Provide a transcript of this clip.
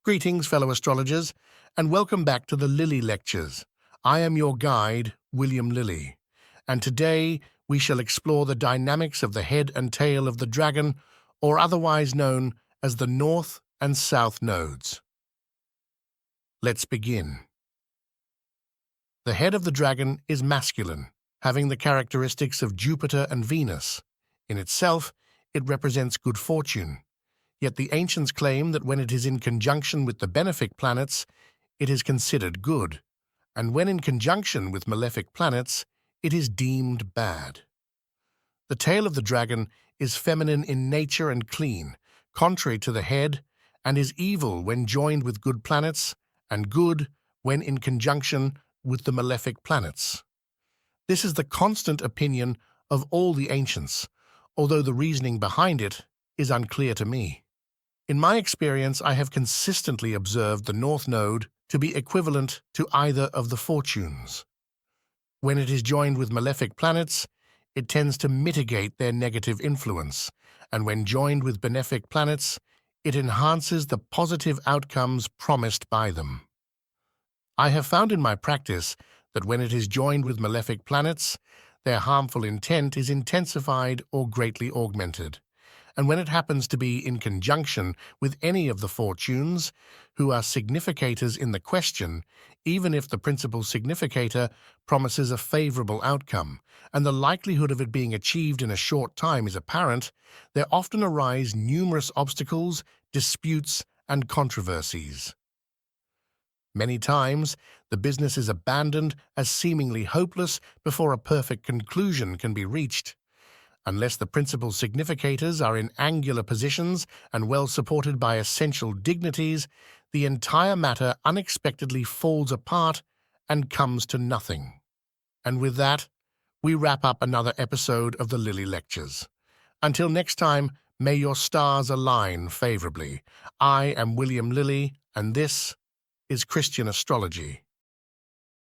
Greetings, fellow astrologers, and welcome back to the Lilly Lectures. I am your guide, William Lilly, and today we shall explore the dynamics of the head and tail of the dragon, or otherwise known as the North and South nodes. Let's begin. The head of the dragon is masculine, having the characteristics of Jupiter and Venus. In itself, it represents good fortune. Yet the ancients claim that when it is in conjunction with the benefic planets, it is considered good, and when in conjunction with malefic planets, it is deemed bad. The tail of the dragon is feminine in nature and clean, contrary to the head, and is evil when joined with good planets, and good when in conjunction with the malefic planets. This is the constant opinion of all the ancients, although the reasoning behind it is unclear to me. In my experience, I have consistently observed the North Node to be equivalent to either of the fortunes. When it is joined with malefic planets, it tends to mitigate their negative influence, and when joined with benefic planets, it enhances the positive outcomes promised by them. I have found in my practice that when it is joined with malefic planets, their harmful intent is intensified or greatly augmented. And when it happens to be in conjunction with any of the fortunes, who are significators in the question, even if the principal significator promises a favorable outcome, and the likelihood of it being achieved in a short time is apparent, there often arise numerous obstacles, disputes, and controversies. Many times, the business is abandoned as seemingly hopeless before a perfect conclusion can be reached. Unless the principal significators are in angular positions and well supported by essential dignities, the entire matter unexpectedly falls apart and comes to nothing. And with that, we wrap up another episode of the Lilly Lectures. Until next time, may your stars align favorably. I am William Lilly, and this is Christian Astrology.